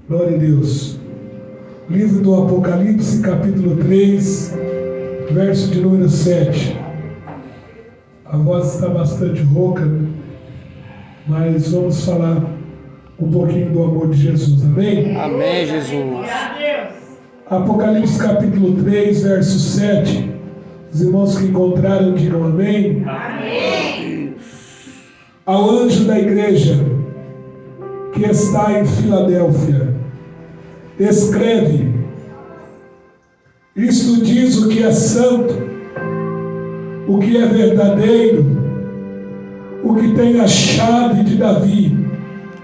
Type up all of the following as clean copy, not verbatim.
Glória a Deus. Livro do Apocalipse, capítulo 3, verso de número 7. A voz está bastante rouca, né? Mas vamos falar um pouquinho do amor de Jesus, amém? Amém, Jesus. Apocalipse, capítulo 3, verso 7. Os irmãos que encontraram, digam amém. Amém. Ao anjo da igreja que está em Filadélfia, escreve: isto diz o que é santo, o que é verdadeiro, o que tem a chave de Davi,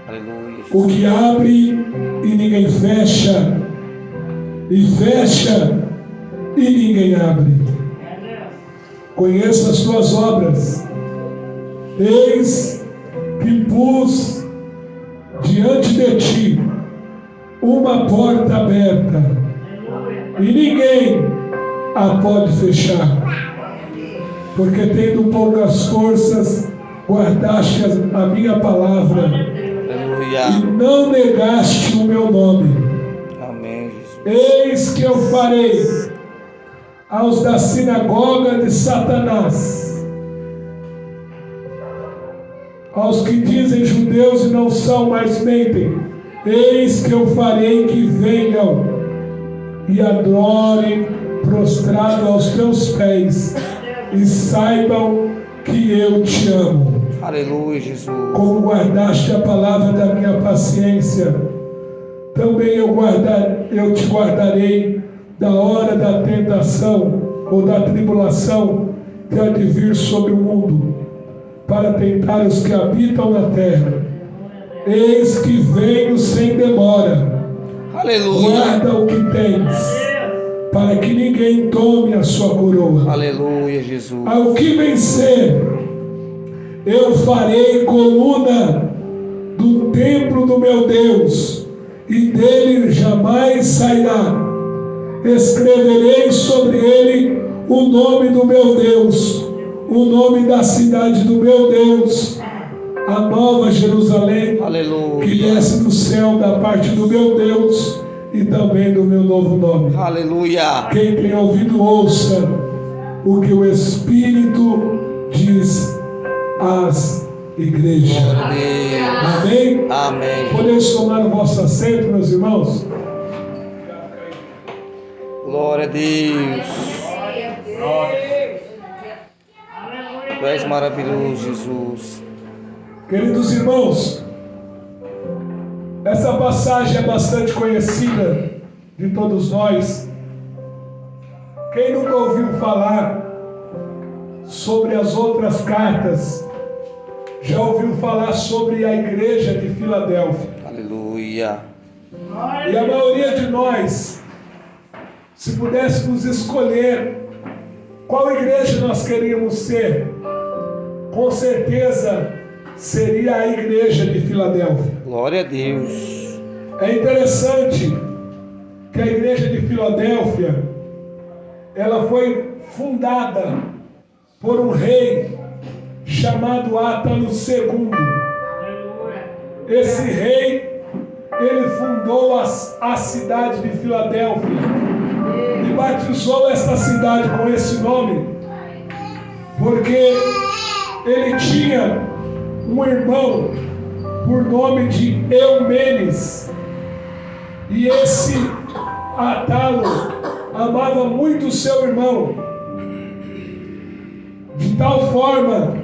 Aleluia. o que abre e ninguém fecha, e fecha e ninguém abre. Conheço as tuas obras. Eis que pus diante de ti uma porta aberta, e ninguém a pode fechar, porque tendo poucas forças guardaste a minha palavra, Aleluia. e não negaste o meu nome. Amém, Jesus. Eis que eu farei aos da sinagoga de Satanás, aos que dizem judeus e não são, mas mentem, eis que eu farei que venham e adorem prostrado aos teus pés, e saibam que eu te amo. Aleluia, Jesus. Como guardaste a palavra da minha paciência, também eu te guardarei da hora da tentação ou da tribulação que há de vir sobre o mundo, para tentar os que habitam na terra. Eis que venho sem demora. Aleluia. Guarda o que tens, para que ninguém tome a sua coroa. Aleluia, Jesus. Ao que vencer, eu farei coluna do templo do meu Deus, e dele jamais sairá. Escreverei sobre ele o nome do meu Deus, o nome da cidade do meu Deus, a nova Jerusalém, Aleluia. que desce do céu da parte do meu Deus, e também do meu novo nome. Aleluia. Quem tem ouvido, ouça o que o Espírito diz às igrejas. Amém? Amém. Podeis tomar o vosso assento, meus irmãos? Glória a Deus. Tu és maravilhoso, Jesus. Queridos irmãos, essa passagem é bastante conhecida de todos nós. Quem nunca ouviu falar sobre as outras cartas, já ouviu falar sobre a igreja de Filadélfia. Aleluia. E a maioria de nós, se pudéssemos escolher qual igreja nós queríamos ser, com certeza seria a igreja de Filadélfia. Glória a Deus. É interessante que a igreja de Filadélfia, ela foi fundada por um rei chamado Átalo II. Esse rei, ele fundou a cidade de Filadélfia e batizou esta cidade com esse nome, porque ele tinha um irmão por nome de Eumenes, e esse Átalo amava muito seu irmão, de tal forma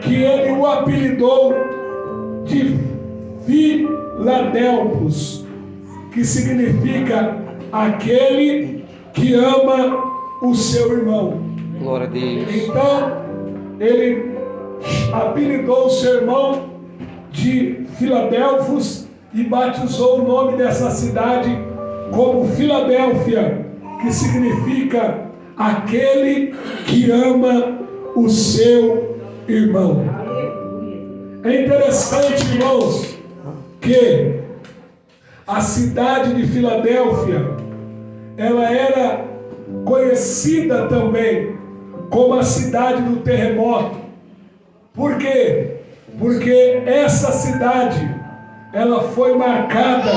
que ele o apelidou de Filadelfos, que significa aquele que ama o seu irmão. Glória a Deus. Então, ele apelidou o seu irmão de Filadelfos e batizou o nome dessa cidade como Filadélfia, que significa aquele que ama o seu irmão. É interessante, irmãos, que a cidade de Filadélfia, ela era conhecida também como a cidade do terremoto. Por quê? Porque essa cidade ela foi marcada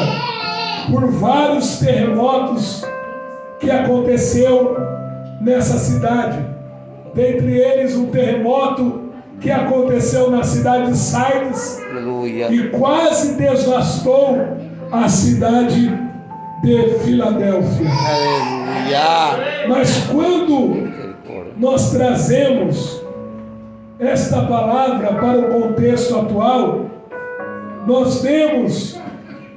por vários terremotos que aconteceu nessa cidade. Dentre eles, um terremoto que aconteceu na cidade de Sardes. Aleluia. E quase devastou a cidade de Filadélfia. Aleluia. Mas quando nós trazemos esta palavra para o contexto atual, nós vemos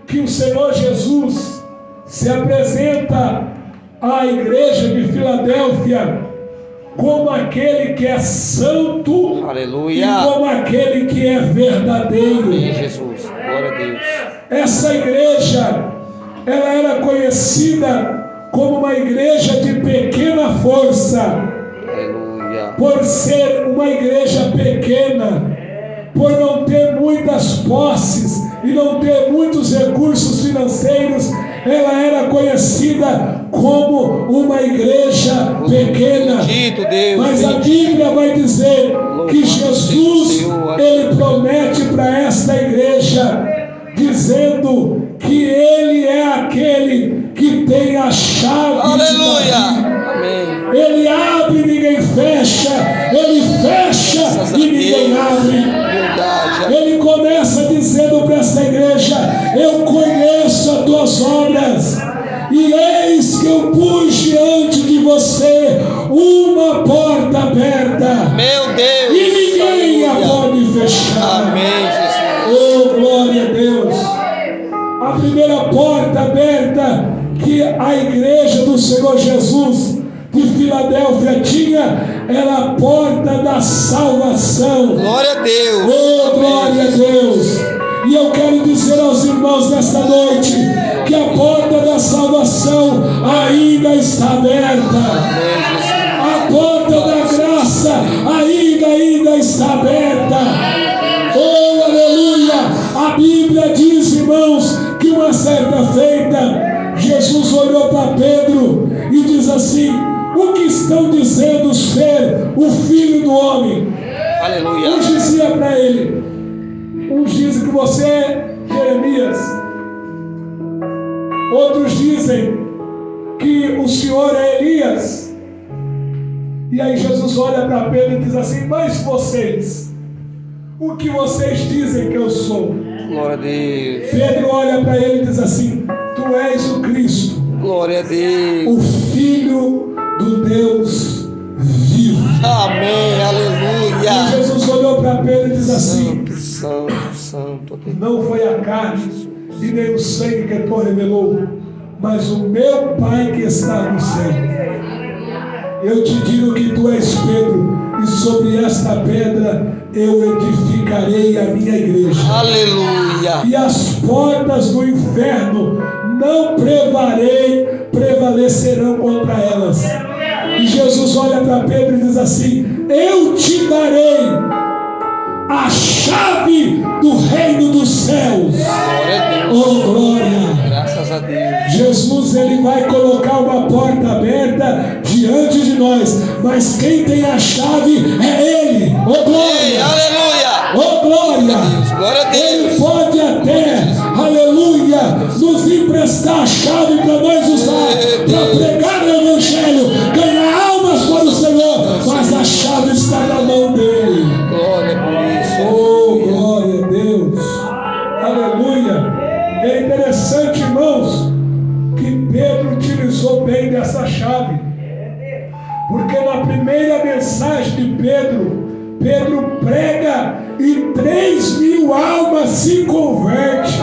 que o Senhor Jesus se apresenta à igreja de Filadélfia como aquele que é santo. Aleluia. E como aquele que é verdadeiro. Amém, Jesus. Glória a Deus. Essa igreja, ela era conhecida como uma igreja de pequena força. Aleluia. Por ser uma igreja pequena, por não ter muitas posses e não ter muitos recursos financeiros, ela era conhecida como uma igreja pequena. Mas a Bíblia vai dizer que Jesus, ele promete para esta igreja, dizendo que ele é aquele que tem a chave. Aleluia. Amém. Ele abre e ninguém fecha, ele fecha e ninguém abre. Ele começa dizendo para essa igreja: eu conheço as tuas obras, e eis que eu pus diante de você uma porta aberta. Meu Deus. E ninguém a pode fechar. Amém, Jesus. Oh, glória a Deus. A primeira porta aberta que a igreja do Senhor Jesus de Filadélfia tinha era a porta da salvação. Glória a Deus. Oh, glória a Deus. E eu quero dizer aos irmãos nesta noite que a porta da salvação ainda está aberta. A porta da graça ainda está aberta. Oh, aleluia. A Bíblia diz, irmãos, que uma certa feita Jesus olhou para Pedro e diz assim: o que estão dizendo ser o Filho do Homem? Aleluia. Uns dizia para ele, uns dizem que você é Jeremias, outros dizem que o Senhor é Elias. E aí Jesus olha para Pedro e diz assim: mas vocês, o que vocês dizem que eu sou? Glória a Deus. Pedro olha para ele e diz assim: tu és o Cristo, Glória a Deus. o Filho do Deus vivo. Amém. Aleluia. E Jesus olhou para Pedro e diz assim: Santo, santo. não foi a carne e nem o sangue que tu revelou, mas o meu Pai que está no céu. Eu te digo que tu és Pedro, e sobre esta pedra eu edificarei a minha igreja. Aleluia. E as portas do inferno não prevalecerão contra elas. E Jesus olha para Pedro e diz assim: eu te darei a chave do reino dos céus. Glória a Deus. Oh, glória. Graças a Deus. Jesus, ele vai colocar uma porta aberta diante de nós, mas quem tem a chave é ele. Oh, glória. Aleluia. Oh, glória. Glória a Deus. Ele pode até, aleluia, nos emprestar a chave para nós usar, para pregar o evangelho, ganhar almas para o Senhor, mas a chave está na mão dele. Glória por isso. Oh, glória a Deus. Aleluia. É interessante, irmãos, que Pedro utilizou bem dessa chave, porque na primeira mensagem de Pedro prega e 3.000 almas se convertem.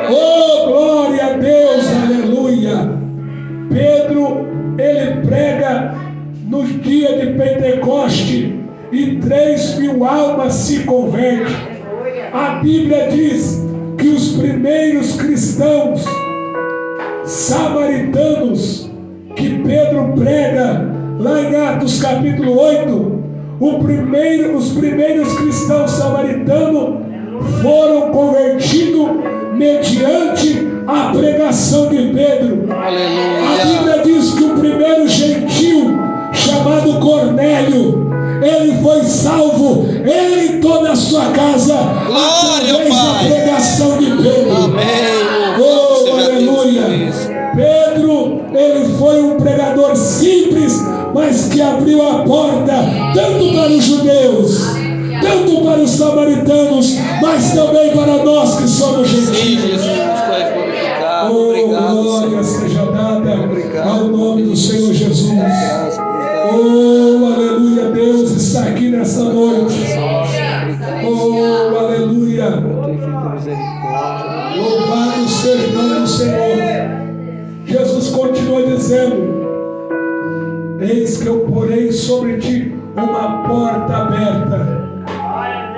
Oh, glória a Deus, aleluia. Pedro, ele prega no dia de Pentecoste e 3.000 almas se convertem. A Bíblia diz que os primeiros cristãos samaritanos que Pedro prega lá em Atos capítulo 8, os primeiros cristãos samaritanos foram convertidos mediante a pregação de Pedro. Aleluia. A Bíblia diz que o primeiro gentil chamado Cornélio, ele foi salvo, ele e toda a sua casa, através da pregação de Pedro. Amém. Oh, aleluia. Pedro, ele foi um pregador simples, mas que abriu a porta tanto para os judeus, tanto para os samaritanos, mas também para nós que somos gentios. Sim, Jesus, tu és glorificado. Oh, Obrigado, glória Senhor. seja dada Obrigado. ao nome do Senhor Jesus. Graças por dar. Oh, aleluia, Deus está aqui nessa noite. Obrigado. Oh, aleluia. Tua infinita misericórdia. Louvado seja o nome do Senhor. Jesus continua dizendo: eis que eu porei sobre ti uma porta aberta.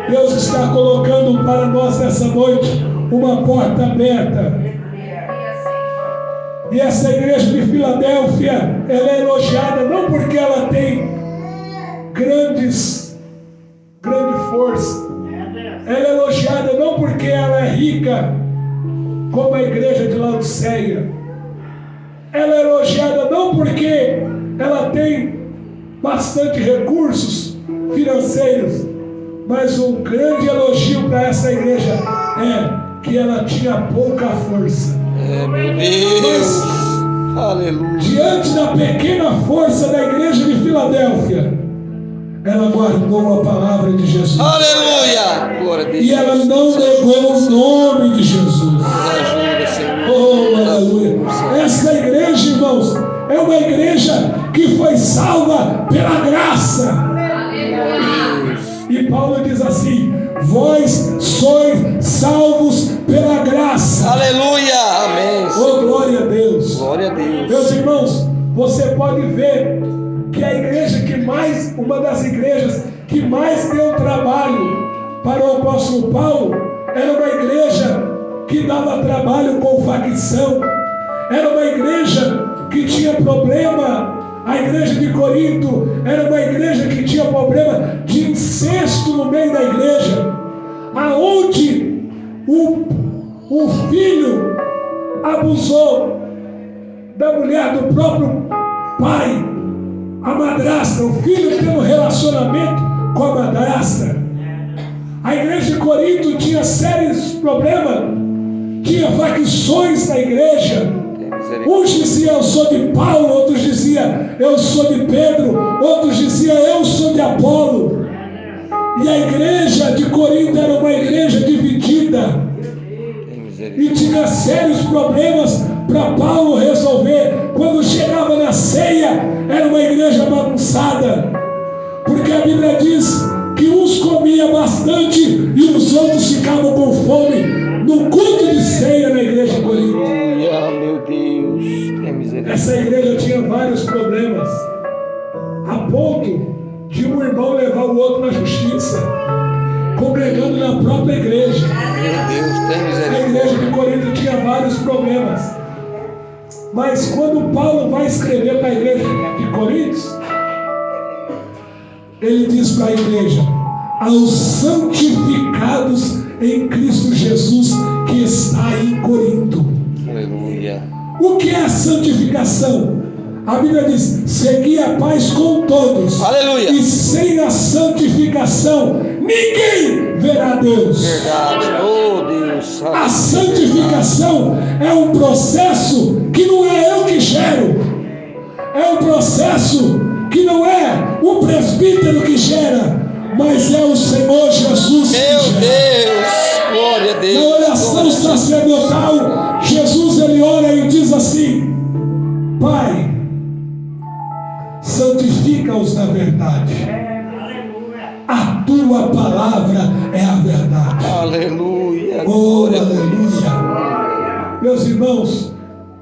Deus está colocando para nós nessa noite uma porta aberta. E essa igreja de Filadélfia, ela é elogiada não porque ela tem grande força. Ela é elogiada não porque ela é rica, como a igreja de Laodiceia. Ela é elogiada não porque ela tem bastante recursos financeiros, mas um grande elogio para essa igreja é que ela tinha pouca força. Meu Deus. Aleluia. Diante da pequena força da igreja de Filadélfia, ela guardou a palavra de Jesus. Aleluia. Glória a Deus. E ela não negou o nome de Jesus. Nos ajuda, Senhor. Oh, aleluia. Essa igreja, irmãos, é uma igreja que foi salva pela graça. E Paulo diz assim: vós sois salvos pela graça. Aleluia. Amém. Oh, glória a Deus. Glória a Deus. Meus irmãos, você pode ver que a igreja que mais, uma das igrejas que mais deu trabalho para o apóstolo Paulo, era uma igreja que dava trabalho com facção, era uma igreja que tinha problema. A igreja de Corinto era uma igreja que tinha problema de incesto no meio da igreja, aonde o filho abusou da mulher do próprio pai, a madrasta, o filho tendo relacionamento com a madrasta. A igreja de Corinto tinha sérios problemas, tinha facções na igreja. Uns diziam eu sou de Paulo, outros diziam eu sou de Pedro, outros diziam eu sou de Apolo. E a igreja de Corinto era uma igreja dividida e tinha sérios problemas para Paulo resolver. Quando chegava na ceia, era uma igreja bagunçada, porque a Bíblia diz que uns comiam bastante e os outros ficavam com fome no culto de ceia na igreja de Corinto. Meu Deus, tem misericórdia. Essa igreja tinha vários problemas, a ponto de um irmão levar o outro na justiça, congregando na própria igreja. Meu Deus, tem A misericórdia. igreja de Corinto tinha vários problemas. Mas quando Paulo vai escrever para a igreja de Corinto, ele diz para a igreja: aos santificados em Cristo Jesus que está em Corinto. Aleluia. O que é a santificação? A Bíblia diz: segui a paz com todos. Aleluia. E sem a santificação ninguém verá Deus. Verdade. Oh Deus. A santificação é um processo que não é eu que gero. É um processo que não é o presbítero que gera, mas é o Senhor Jesus que Meu gera. Deus. Glória a Deus. Na oração sacerdotal, Jesus ele ora e diz assim: Pai, santifica-os na verdade. A tua palavra é a verdade. Aleluia. Oh, Glória a Deus. aleluia. Meus irmãos,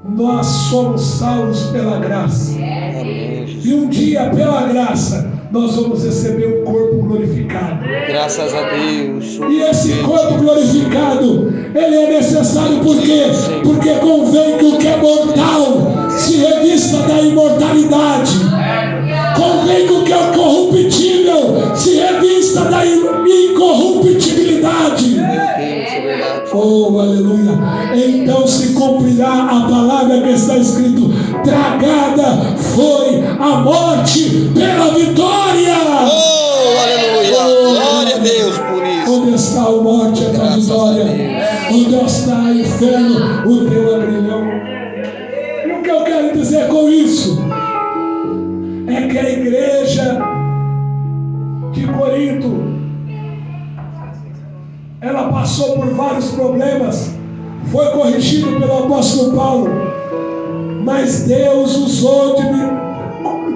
nós somos salvos pela graça. Amém. E um dia, pela graça, nós vamos receber um corpo glorificado. Graças a Deus. E esse corpo glorificado, ele é necessário por quê? Porque convém que o que é mortal se revista da imortalidade. Convém que o que é corruptível se revista da incorruptibilidade. Deus, é verdade. Oh, aleluia. Então se cumprirá a palavra que está escrito: tragada foi a morte pela vitória. Oh, Deus por isso. Onde está a morte, a tua Graças vitória? a Deus. Onde está o inferno, o teu agrilhão? E o que eu quero dizer com isso? É que a igreja de Corinto, ela passou por vários problemas, foi corrigido pelo apóstolo Paulo, mas Deus usou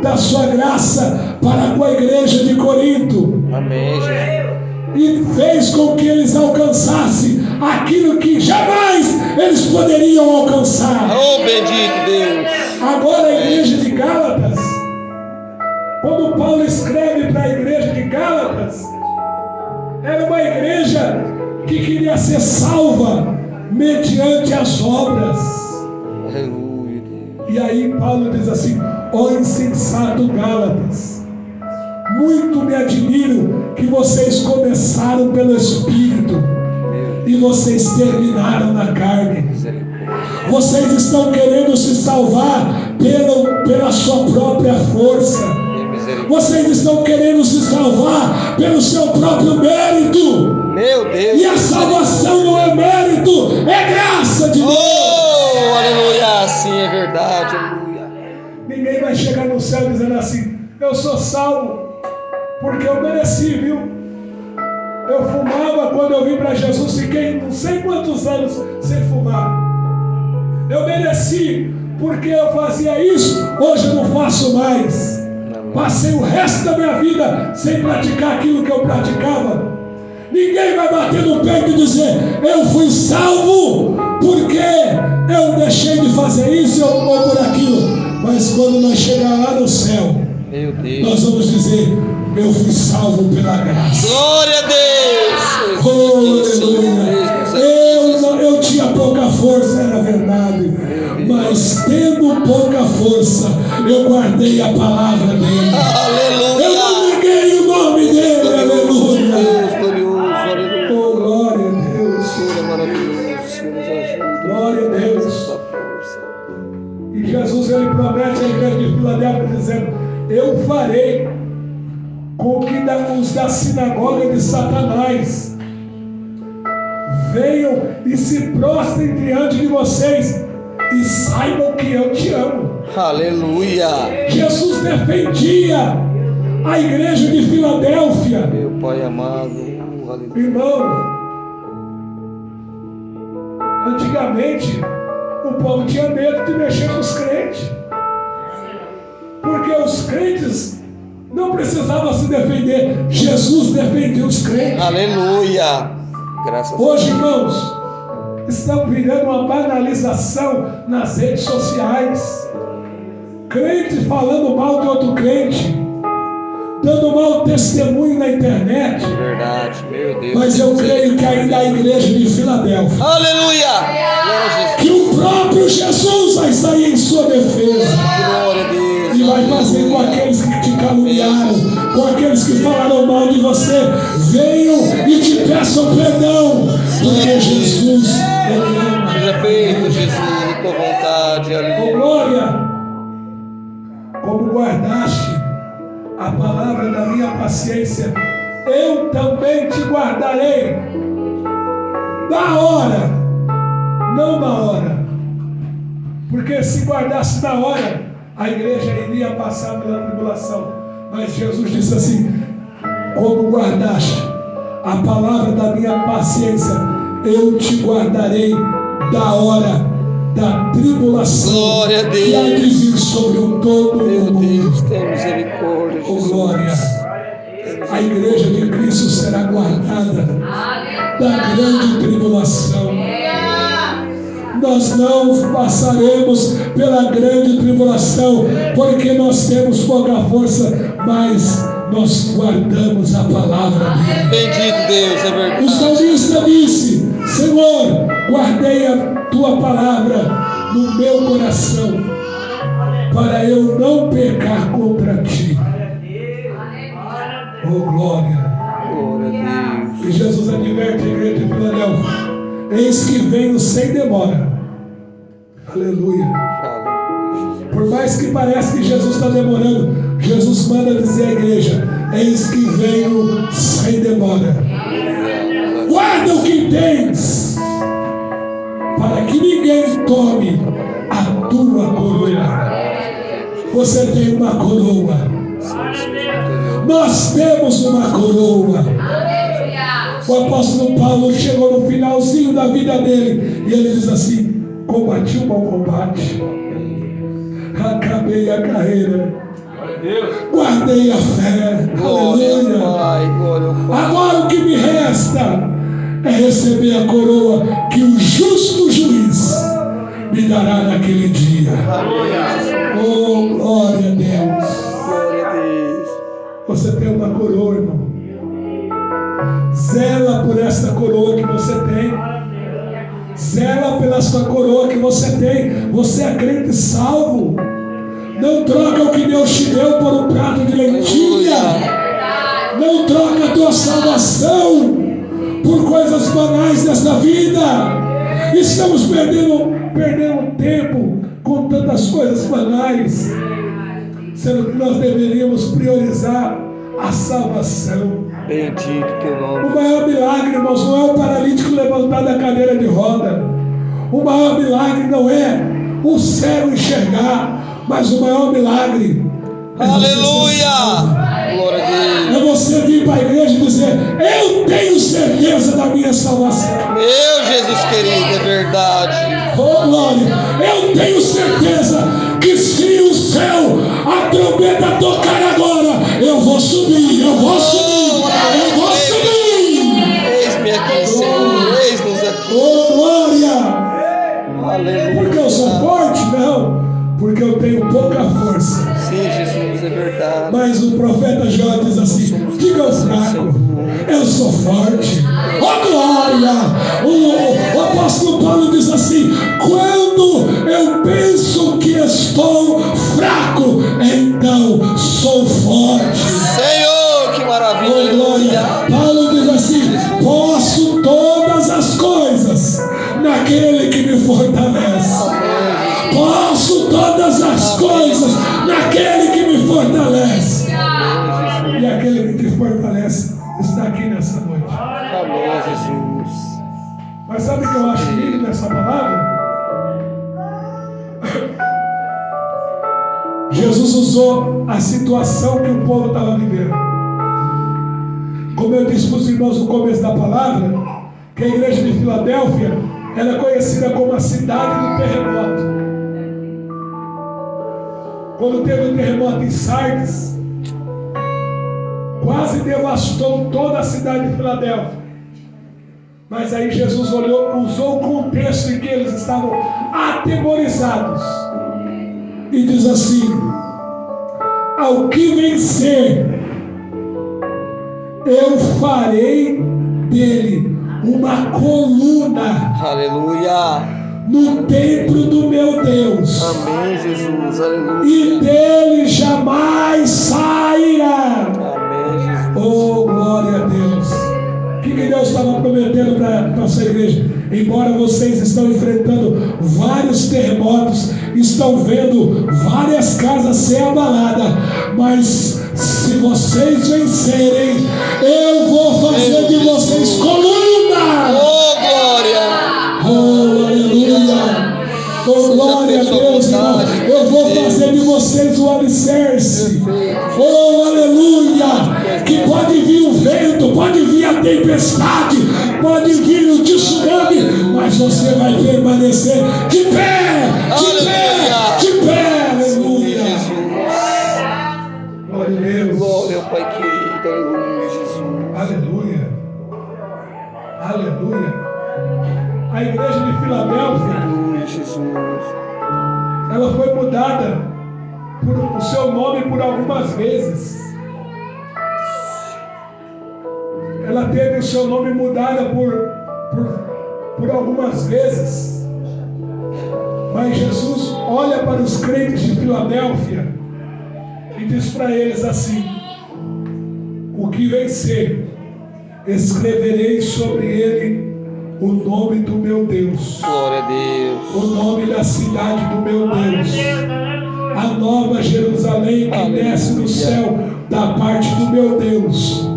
da sua graça para com a igreja de Corinto. Amém, Jesus. E fez com que eles alcançassem aquilo que jamais eles poderiam alcançar. Oh, bendito Deus. Agora a igreja de Gálatas, quando Paulo escreve para a igreja de Gálatas, era uma igreja que queria ser salva mediante as obras. Aleluia, Deus. E aí Paulo diz assim: ó insensato Gálatas, muito me admiro que vocês começaram pelo Espírito e vocês terminaram na carne. Vocês estão querendo se salvar pela sua própria força. Vocês estão querendo se salvar pelo seu próprio mérito. Meu Deus. E a salvação não é mérito, é graça de Deus. Oh, aleluia. Sim, é verdade. Aleluia. Ninguém vai chegar no céu dizendo assim: eu sou salvo porque eu mereci, viu? Eu fumava quando eu vim para Jesus, fiquei não sei quantos anos sem fumar. Eu mereci porque eu fazia isso, hoje eu não faço mais. Passei o resto da minha vida sem praticar aquilo que eu praticava. Ninguém vai bater no peito e dizer: eu fui salvo porque eu deixei de fazer isso ou por aquilo. Mas quando nós chegar lá no céu, meu Deus, nós vamos dizer: eu fui salvo pela graça. Glória a Deus. Oh, aleluia. Eu tinha pouca força, era verdade. Mas tendo pouca força, eu guardei a palavra dele. Aleluia. Eu não neguei o nome dele. Aleluia. Deus glorioso, aleluia. Oh, glória a Deus. Senhor é maravilhoso, Senhor nos ajuda. Glória a Deus. E Jesus, ele promete à igreja de Filadélfia dizendo: eu farei com que os da sinagoga de Satanás venham e se prostrem diante de vocês e saibam que eu te amo. Aleluia. Jesus defendia a igreja de Filadélfia. Meu Pai amado, aleluia. Irmão, antigamente o povo tinha medo de mexer com os crentes, porque os crentes não precisavam se defender. Jesus defendia os crentes. Aleluia. Graças a Deus. Hoje, irmãos, estão virando uma banalização nas redes sociais. Crente falando mal de outro crente, dando mau testemunho na internet. Verdade, meu Deus. Mas eu creio que ainda a igreja de Filadélfia, Aleluia. Glória a Jesus. que o próprio Jesus vai sair em sua defesa Glória a Deus. e vai fazer com aqueles que te caluniaram, com aqueles que falaram mal de você, venham e te peçam perdão, porque Jesus, ele ama. Seja feito, Jesus, a tua vontade. Oh, Aleluia. glória, como guardaste a palavra da minha paciência, eu também te guardarei da hora, não na hora, porque se guardasse na hora, a igreja iria passar pela tribulação. Mas Jesus disse assim: como guardaste a palavra da minha paciência, eu te guardarei da hora da tribulação. Glória a Deus. Que há de vir sobre o todo Meu o mundo. Deus, tem misericórdia, Oh, Jesus. glória. A igreja de Cristo será guardada da grande tribulação. Nós não passaremos pela grande tribulação, porque nós temos pouca força, mas nós guardamos a palavra dele. Bendito Deus, é O verdade. salmista disse: Senhor, guardei a tua palavra no meu coração, para eu não pecar contra ti. Oh, glória. Glória a Deus. E Jesus adverte a igreja de Filadélfia: eis que venho sem demora. Aleluia. Aleluia. Por mais que pareça que Jesus está demorando, Jesus manda dizer à igreja: eis que venho sem demora. tens, para que ninguém tome a tua coroa. Você tem uma coroa. Nós temos uma coroa. O apóstolo Paulo chegou no finalzinho da vida dele e ele diz assim: combati o bom combate, acabei a carreira, guardei a fé. Aleluia. Agora o que me resta é receber a coroa que o justo juiz me dará naquele dia. Oh, glória a Deus. Você tem uma coroa, irmão. Zela por essa coroa que você tem. Zela pela sua coroa que você tem. Você é crente salvo. Não troca o que Deus te deu por um prato de lentilha. Não troca a tua salvação por coisas banais desta vida. Estamos perdendo tempo com tantas coisas banais, sendo que nós deveríamos priorizar a salvação. Bendito teu nome. O maior milagre, irmãos, não é o paralítico levantar da cadeira de roda. O maior milagre não é o cego enxergar, mas o maior milagre é aleluia! Glória a Deus. É você vir para a igreja e dizer: eu tenho certeza da minha salvação. Meu Jesus querido, é verdade. Oh, glória! Eu tenho certeza que se o céu, a trombeta tocar agora, eu vou subir, eu vou subir, eu vou subir. Eis-me aqui, Senhor, eis-nos aqui. Oh, glória! Aleluia. Porque eu sou forte? Não, porque eu tenho pouca força. Sim, Jesus, é verdade. Mas o profeta Jó diz assim: diga ao fraco, eu sou forte. Oh, glória! O apóstolo Paulo diz assim: quando eu penso que estou fraco, então sou forte. Senhor, que maravilha! Oh, glória! Paulo diz assim: posso todas as coisas naquele que me fortalece. Posso todas as coisas naquele que me fortalece. E aquele que te fortalece está aqui nessa noite. Amém, Jesus. Mas sabe o que eu acho lindo nessa palavra? Jesus usou a situação que o povo estava vivendo. Como eu disse para os irmãos no começo da palavra, que a igreja de Filadélfia, ela é conhecida como a cidade do terremoto. Quando teve o terremoto em Sardes, quase devastou toda a cidade de Filadélfia. Mas aí Jesus usou o contexto em que eles estavam atemorizados e diz assim: ao que vencer, eu farei dele uma coluna. Aleluia. No templo do meu Deus. Amém, Jesus. Aleluia. E dele jamais sairá. Amém, Jesus. Oh, glória a Deus. O que Deus estava prometendo para a nossa igreja? Embora vocês estão enfrentando vários terremotos, estão vendo várias casas ser abaladas, mas se vocês vencerem, eu vou fazer de vocês coluna. Oh, glória. Oh, aleluia. Oh, glória a Deus, irmão. Eu vou fazer de vocês o alicerce. Oh, aleluia. Que pode vir o vento, pode vir a tempestade, pode vir o tsunami, mas você vai permanecer de pé, de pé, de pé. Aleluia. Glória a Deus. Glória, Pai querido. Aleluia, Jesus. Aleluia. Aleluia. A igreja de Filadélfia, Aleluia, Jesus. ela foi mudada por o seu nome por algumas vezes. Ela teve o seu nome mudado por algumas vezes. Mas Jesus olha para os crentes de Filadélfia e diz para eles assim: o que vencer, escreverei sobre ele o nome do meu Deus, Glória a Deus. o nome da cidade do meu Deus, a nova Jerusalém que desce do céu da parte do meu Deus.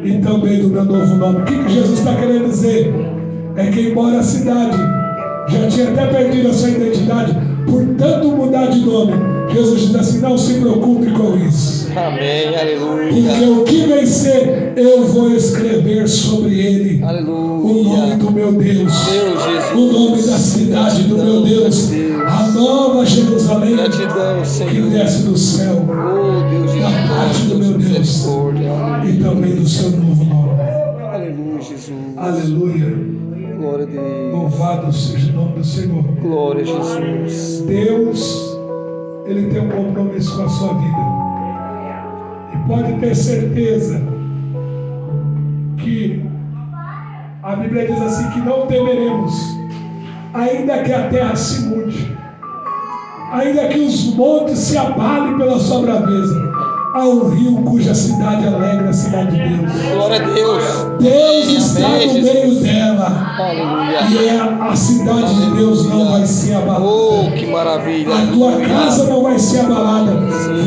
e também do meu novo nome. O que Jesus está querendo dizer? É que embora a cidade já tinha até perdido a sua identidade, por tanto mudar de nome, Jesus diz assim: não se preocupe com isso. Amém, aleluia. Porque o que vencer, eu vou escrever sobre ele. Aleluia. O nome do meu Deus. Deus, Jesus. O nome da cidade do meu Deus. A nova Jerusalém Gratidão, que Senhor. desce do céu. Oh, Deus de Da parte do meu Deus. misericórdia. E também do seu novo nome. Aleluia, Jesus. Aleluia. Glória a Deus. Louvado seja o nome do Senhor. Glória a Jesus. Deus, Ele tem um compromisso com a sua vida. E pode ter certeza que a Bíblia diz assim, que não temeremos, ainda que a terra se mude, ainda que os montes se abalem pela sua braveza. Há um rio cuja cidade alegra a cidade de Deus. Glória a Deus. Deus está Amém, no Jesus. meio dela. Aleluia. E a cidade de Deus não vai ser abalada. Oh, que maravilha. A tua casa não vai ser abalada.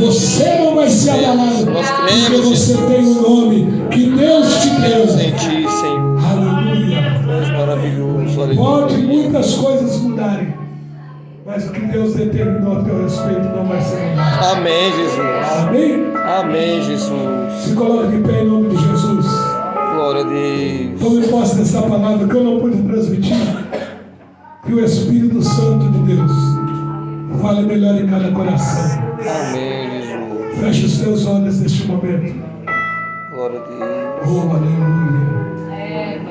Você não vai ser abalado. Nós Porque cremos, você tem um nome que Deus te deu. em Ti, Senhor. Aleluia. Tu és maravilhoso. Aleluia. Pode muitas coisas mudarem, mas o que Deus determinou a teu respeito não vai ser mudado. Amém, Jesus. Amém? Amém, Jesus. Se coloque de pé em nome de Jesus. Glória a Deus. Tome posse dessa palavra que eu não pude transmitir. Que o Espírito Santo de Deus fale melhor em cada coração. Amém, Jesus. Feche os teus olhos neste momento. Glória a Deus. Oh, aleluia.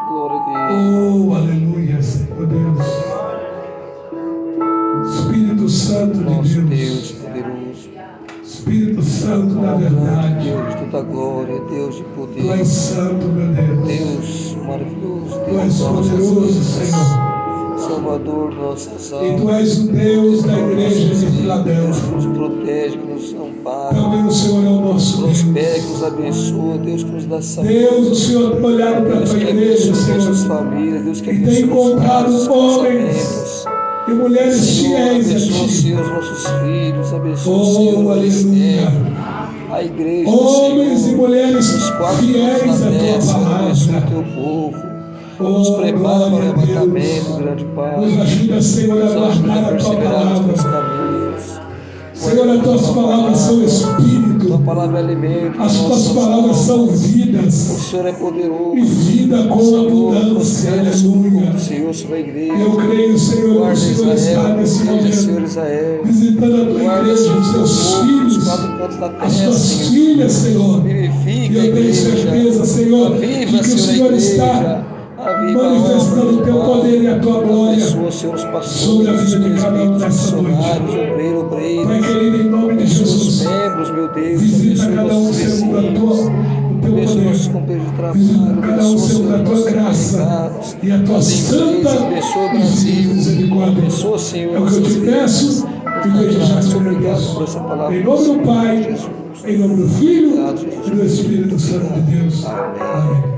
Glória a Deus. Oh, aleluia, Senhor Deus. Espírito Santo Nosso de Deus Deus. poderoso. Espírito Santo da verdade. Deus de toda glória. Deus de Tu poder. és santo, meu Deus. Deus maravilhoso. Tu és Deus das nossas poderoso, vidas. Senhor. Salvador de nossas E almas. tu és o Deus da igreja de Deus Filadélfia. que nos protege, que nos ampara. Também o Senhor é o nosso Prospera, que Deus. nos abençoa. Deus que nos dá saúde. Deus, o Senhor tem olhado para a Deus tua que igreja, abençoa nossas Senhor. famílias. Deus que E tem abençoa os encontrado nossos homens casamentos. E mulheres Senhor, fiéis a abençoa, ti. Senhor, os nossos filhos. Abençoa, Oh, Senhor, o aleluia. ministério. A igreja, Homens Senhor, e mulheres os quatro fiéis cantos da à terra, tua Senhor, abençoa o palavra. teu povo. Nos Oh, prepara para o glória a arrebatamento, Deus. grande Pai. Nos ajuda, Senhor, a Nos ajuda a guardar a tua perseverar nos teus palavra. caminhos. Senhor, as tuas palavras são Tua espírito. palavra é alimento. para As tuas nossas palavras almas. são O vidas. Senhor é poderoso. E vida com Senhor, abundância. prospera sobre Aleluia. o Senhor, sobre a igreja. Eu creio, Senhor, que o Guarda Senhor está Israel, nesse proteja, Senhor, momento, Israel. visitando a tua Guarda, igreja, Senhor, os teu teus povo, os filhos, quatro cantos da as terra, tuas Senhor. filhas, Senhor. E Vivifica a eu tenho igreja. certeza, Senhor, de Aviva, que o Senhor, a Senhor igreja. está Aviva a manifestando obra, o teu Pai. poder e a tua glória Abençoa, Senhor, os sobre a pastores, vida de os cada um presbíteros, nessa noite. missionários, obreiros, Pai obreiras. querido, em nome de Abençoa os Jesus, membros, meu Deus. visita Abençoa cada um nossos segundo o vizinhos. teu Abençoa nossos poder. companheiros de trabalho. Visita cada um Abençoa, segundo a Senhor, tua nossos graça empregados. e a tua As santa igrejas. Abençoa o e Brasil. misericórdia. Abençoa, Senhor, É o que eu nossas te vidas. peço e desde já te Obrigado agradeço. por essa palavra. Em nome do Pai, Jesus. em nome do Filho Obrigado, Jesus. e do Espírito Santo de Deus. Amém. Amém.